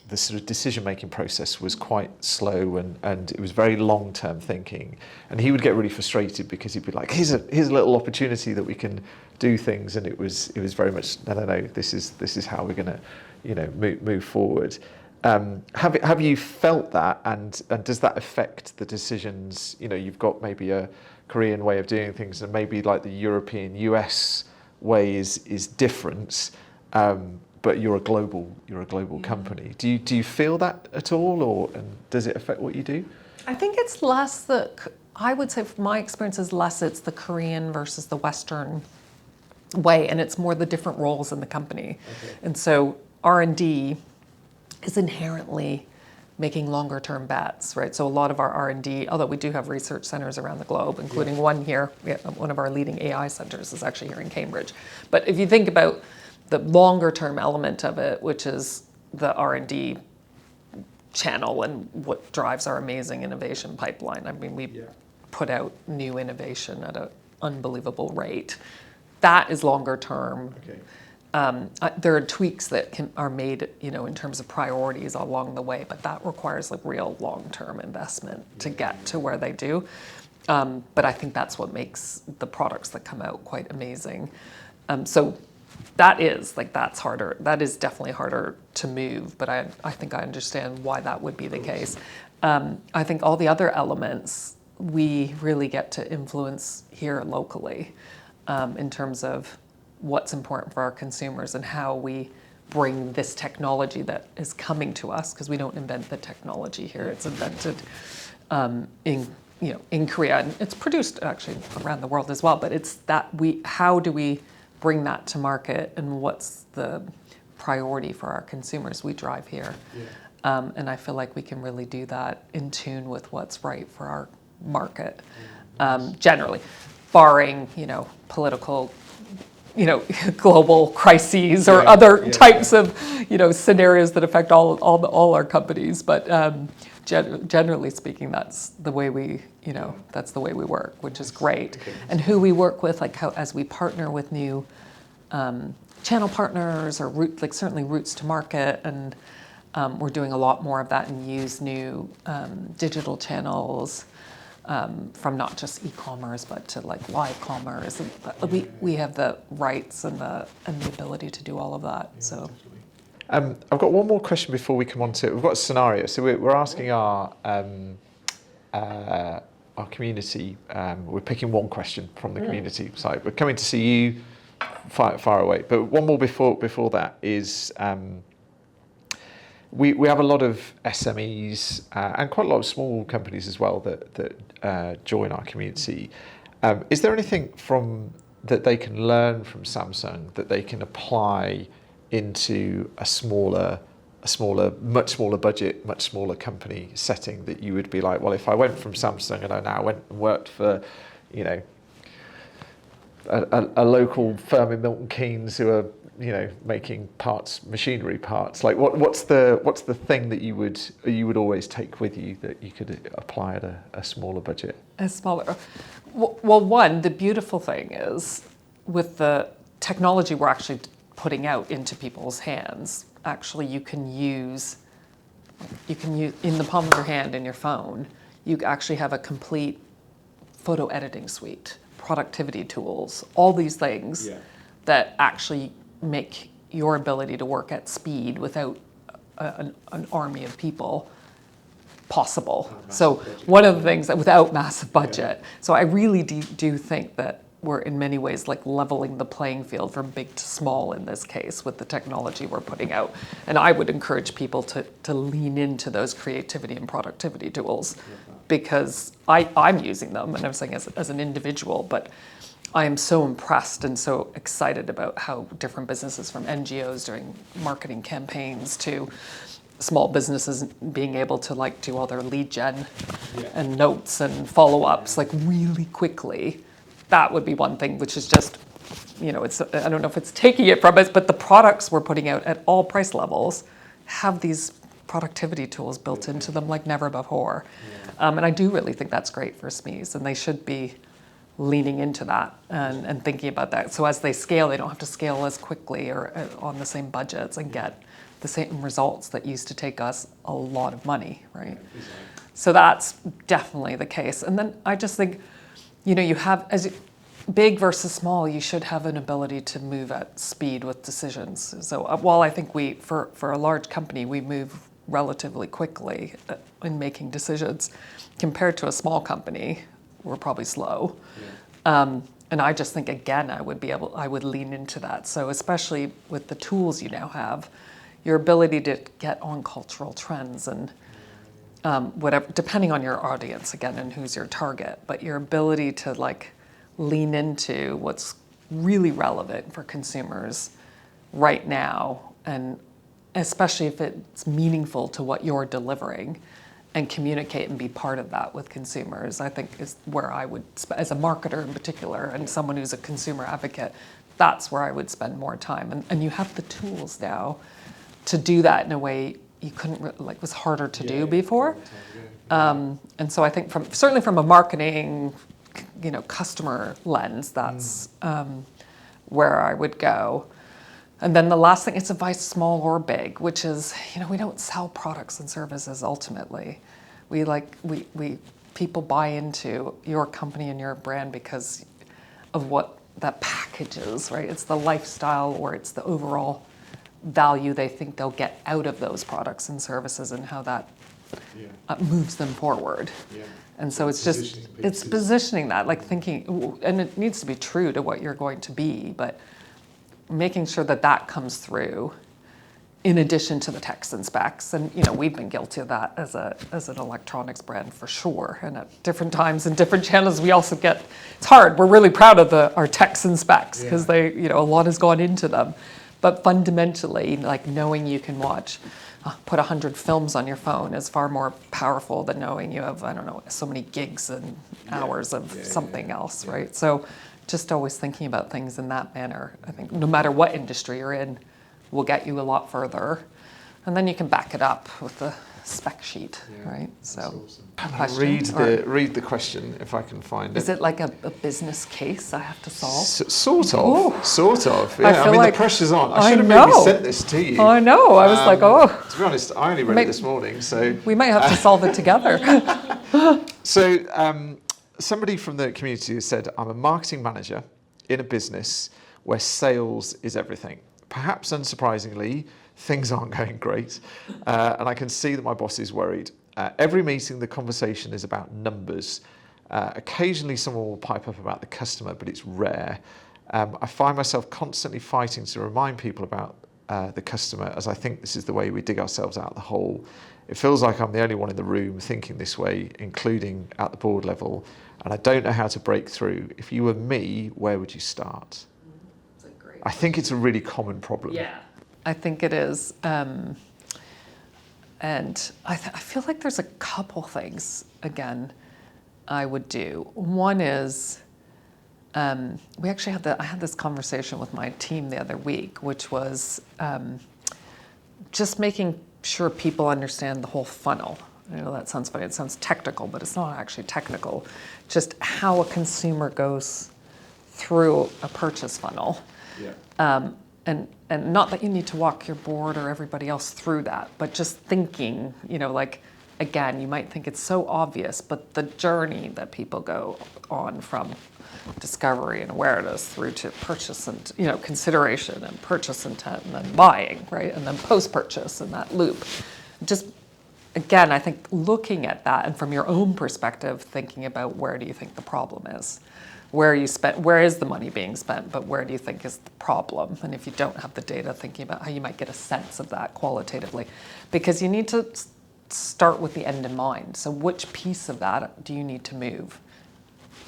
the sort of decision-making process was quite slow, and it was very long-term thinking. And he would get really frustrated because he'd be like, here's a little opportunity that we can do things, and it was very much, no, this is how we're going to move forward. Have you felt that, and does that affect the decisions? You've got maybe a Korean way of doing things, and maybe like the European US way is different. But you're a global company. Do you feel that at all, and does it affect what you do? I think it's less I would say from my experience is less it's the Korean versus the Western way, and it's more the different roles in the company. And so R&D is inherently making longer term bets, right? So a lot of our R&D, although we do have research centers around the globe, including one here, one of our leading AI centers is actually here in Cambridge. But if you think about the longer term element of it, which is the R&D channel and what drives our amazing innovation pipeline. I mean, we put out new innovation at an unbelievable rate. That is longer term. There are tweaks that are made, in terms of priorities along the way, but that requires like real long-term investment to get to where they do. But I think that's what makes the products that come out quite amazing. So that's harder. That is definitely harder to move, but I think I understand why that would be the case. I think all the other elements we really get to influence here locally in terms of what's important for our consumers and how we bring this technology that is coming to us, because we don't invent the technology here. It's invented in Korea, and it's produced actually around the world as well. But it's that how do we bring that to market, and what's the priority for our consumers we drive here? And I feel like we can really do that in tune with what's right for our market, generally, barring political, global crises or other types of scenarios that affect all our companies. But generally speaking, that's the way we work, which is great. And who we work with, like how as we partner with new channel partners or certainly routes to market, and we're doing a lot more of that and use new digital channels from not just e-commerce but to like live commerce. And we have the rights and the ability to do all of that. So. I've got one more question before we come on to it. We've got a scenario. So we're asking our community. We're picking one question from the community side. We're coming to see you far away. But one more before that is we have a lot of SMEs and quite a lot of small companies as well that join our community. Is there anything that they can learn from Samsung that they can apply into a much smaller budget, much smaller company setting, that you would be like, well, if I went from Samsung and I now went and worked for, a local firm in Milton Keynes who are, making machinery parts, like what's the thing that you would always take with you that you could apply at a smaller budget? A smaller. Well, the beautiful thing is with the technology we're actually putting out into people's hands, actually you can use in the palm of your hand in your phone, you actually have a complete photo editing suite, productivity tools, all these things that actually make your ability to work at speed without an army of people possible. So one of the things that without massive budget. So I really do think that we're in many ways like leveling the playing field from big to small in this case with the technology we're putting out. And I would encourage people to lean into those creativity and productivity tools, because I'm using them, and I'm saying as an individual, but I am so impressed and so excited about how different businesses, from NGOs doing marketing campaigns to small businesses being able to like do all their lead gen and notes and follow-ups like really quickly. That would be one thing, which is just, it's, I don't know if it's taking it from us, but the products we're putting out at all price levels have these productivity tools built into them like never before. And I do really think that's great for SMEs, and they should be leaning into that and thinking about that. So as they scale, they don't have to scale as quickly or on the same budgets and get the same results that used to take us a lot of money, right? So that's definitely the case. And then I just think, you have, big versus small, you should have an ability to move at speed with decisions. So while I think for a large company, we move relatively quickly in making decisions, compared to a small company, we're probably slow. And I just think, again, I would lean into that. So especially with the tools you now have, your ability to get on cultural trends and whatever, depending on your audience, again, and who's your target, but your ability to like lean into what's really relevant for consumers right now, and especially if it's meaningful to what you're delivering, and communicate and be part of that with consumers, I think is where I would, as a marketer in particular, and someone who's a consumer advocate, that's where I would spend more time. And you have the tools now to do that in a way you couldn't, was harder to do before. And so I think certainly from a marketing, customer lens, that's where I would go. And then the last thing, it's advice small or big, which is, we don't sell products and services ultimately. We people buy into your company and your brand because of what that package is, right? It's the lifestyle, or it's the overall value they think they'll get out of those products and services, and how that moves them forward. Yeah. And so it's just, it's positioning that, like thinking, and it needs to be true to what you're going to be, but making sure that that comes through in addition to the text and specs. And, you know, we've been guilty of that as an electronics brand for sure. And at different times and different channels, we also get, it's hard. We're really proud of our texts and specs because they, you know, a lot has gone into them. But fundamentally, like knowing you can put 100 films on your phone is far more powerful than knowing you have, I don't know, so many gigs and hours of something else, right? So just always thinking about things in that manner, I think no matter what industry you're in, will get you a lot further. And then you can back it up with the spec sheet, right? So awesome. Read the question if I can find it. Is it like a business case I have to solve? Sort of. Ooh. Sort of. Yeah, I mean, like the pressure's on. I should have maybe sent this to you. I know. I was like, oh. To be honest, I only read it this morning, so... We might have to solve it together. So somebody from the community has said, I'm a marketing manager in a business where sales is everything. Perhaps unsurprisingly, things aren't going great, and I can see that my boss is worried. Every meeting, the conversation is about numbers. Occasionally someone will pipe up about the customer, but it's rare. I find myself constantly fighting to remind people about the customer, as I think this is the way we dig ourselves out of the hole. It feels like I'm the only one in the room thinking this way, including at the board level, and I don't know how to break through. If you were me, where would you start? I think it's a really common problem. Yeah, I think it is. And I feel like there's a couple things, again, I would do. One is, I had this conversation with my team the other week, which was just making sure people understand the whole funnel. I know that sounds funny, it sounds technical, but it's not actually technical. Just how a consumer goes through a purchase funnel. Yeah. And not that you need to walk your board or everybody else through that, but just thinking, you know, like, again, you might think it's so obvious, but the journey that people go on from discovery and awareness through to purchase and, you know, consideration and purchase intent and then buying, right? And then post-purchase and that loop. Just, again, I think looking at that and from your own perspective, thinking about where do you think the problem is? Where is the money being spent, but where do you think is the problem? And if you don't have the data, thinking about how you might get a sense of that qualitatively. Because you need to start with the end in mind. So which piece of that do you need to move?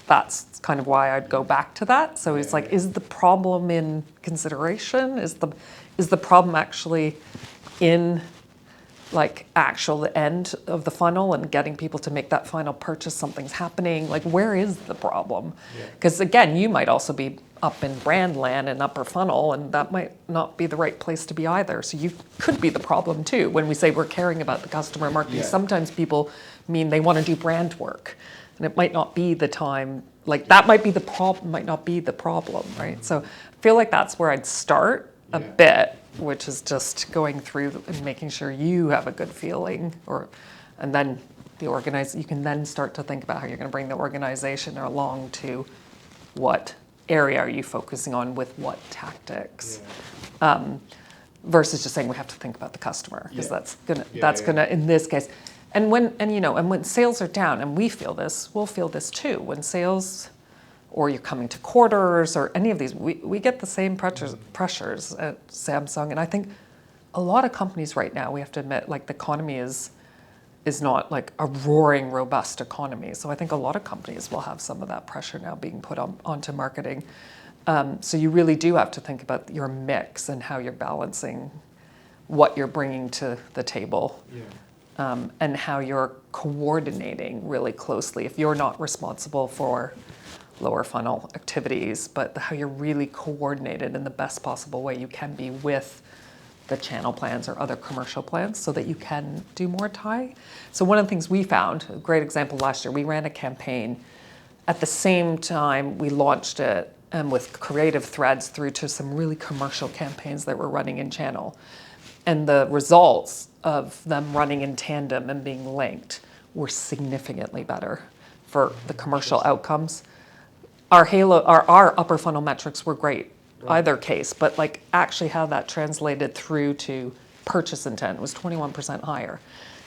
That's kind of why I'd go back to that. So it's like, is the problem in consideration? Is the problem actually in like actual end of the funnel and getting people to make that final purchase, something's happening? Like, where is the problem? Because again, you might also be up in brand land and upper funnel, and that might not be the right place to be either. So you could be the problem too. When we say we're caring about the customer marketing, sometimes people mean they want to do brand work, and it might not be the time. Like that might be the problem, might not be the problem, right? So I feel like that's where I'd start a bit, which is just going through and making sure you have a good feeling, and then you can then start to think about how you're going to bring the organization along to what area are you focusing on with what tactics, versus just saying we have to think about the customer, because that's gonna in this case, and when sales are down, and we'll feel this too when sales, or you're coming to quarters, or any of these, we get the same pressures at Samsung. And I think a lot of companies right now, we have to admit, like the economy is not like a roaring, robust economy. So I think a lot of companies will have some of that pressure now being put onto marketing. So you really do have to think about your mix and how you're balancing what you're bringing to the table. And how you're coordinating really closely. If you're not responsible for lower funnel activities, but how you're really coordinated in the best possible way you can be with the channel plans or other commercial plans so that you can do more tie. So one of the things we found, a great example last year, we ran a campaign. At the same time, we launched it with creative threads through to some really commercial campaigns that were running in channel. And the results of them running in tandem and being linked were significantly better. for the commercial outcomes. Our upper funnel metrics were great, either case, but like actually how that translated through to purchase intent was 21% higher,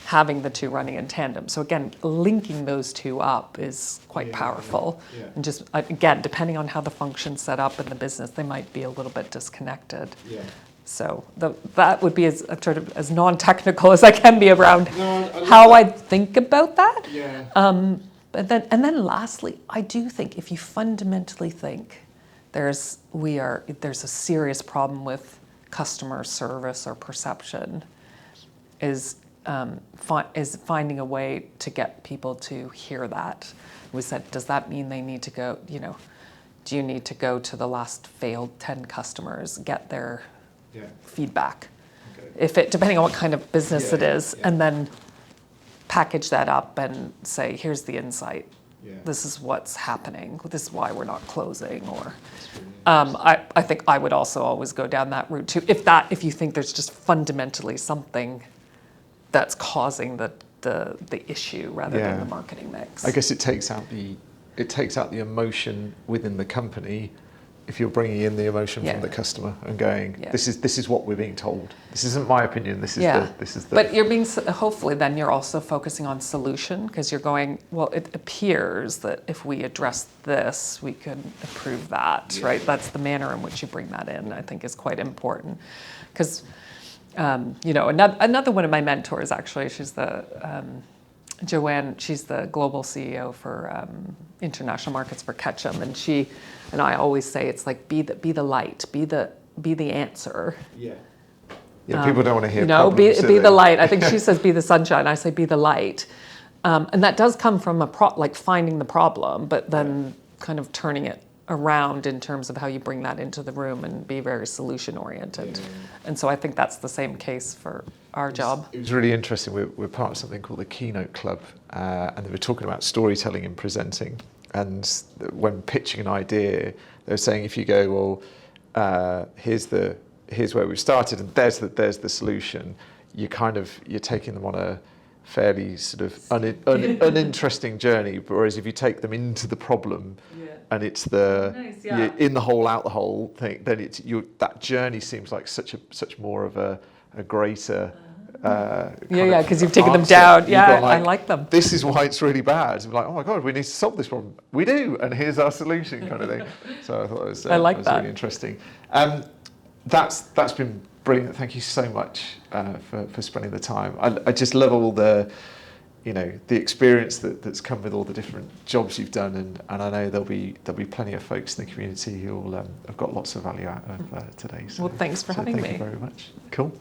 having the two running in tandem. So again, linking those two up is quite powerful. Yeah. And just, again, depending on how the function's set up in the business, they might be a little bit disconnected. Yeah. So that would be as sort of as non-technical as I can be around I how I think about that. Yeah. And then lastly, I do think if you fundamentally think there's a serious problem with customer service or perception, is finding a way to get people to hear that. We said, does that mean they need to go, do you need to go to the last failed 10 customers, get their feedback? Okay. Depending on what kind of business it is, and then package that up and say, here's the insight. Yeah. This is what's happening. This is why we're not closing. Or, I think I would also always go down that route too. If you think there's just fundamentally something that's causing the issue rather than the marketing mix. I guess it takes out the emotion within the company. If you're bringing in the emotion from the customer and going, this is what we're being told. This isn't my opinion. This is the. But you're hopefully then you're also focusing on solution, because you're going, well, it appears that if we address this, we could improve that, right? That's the manner in which you bring that in, I think, is quite important. Because, another one of my mentors, actually, she's the Joanne. She's the global CEO for international markets for Ketchum, and I always say it's like be the light, be the answer. Yeah. Yeah, people don't want to hear. Be the light. I think she says be the sunshine. I say be the light, and that does come from like finding the problem, but then kind of turning it around in terms of how you bring that into the room and be very solution oriented. Yeah. And so I think that's the same case for our job. It was really interesting. We're part of something called the Keynote Club, and they were talking about storytelling and presenting. And when pitching an idea, they were saying if you go, well, here's where we've started, and there's the solution. You're taking them on a fairly sort of uninteresting journey. Whereas if you take them into the problem, and it's you're in the hole, out the hole thing, then that journey seems like such more of a greater. Because you've taken them down. Yeah, I like them. This is why it's really bad. We're like, oh my God, we need to solve this problem. We do, and here's our solution, kind of thing. So I thought it was really interesting. That's been brilliant. Thank you so much for spending the time. I just love all the experience that's come with all the different jobs you've done, and I know there'll be plenty of folks in the community who will have got lots of value out of today. So, well, thanks for having me. Thank you very much. Cool.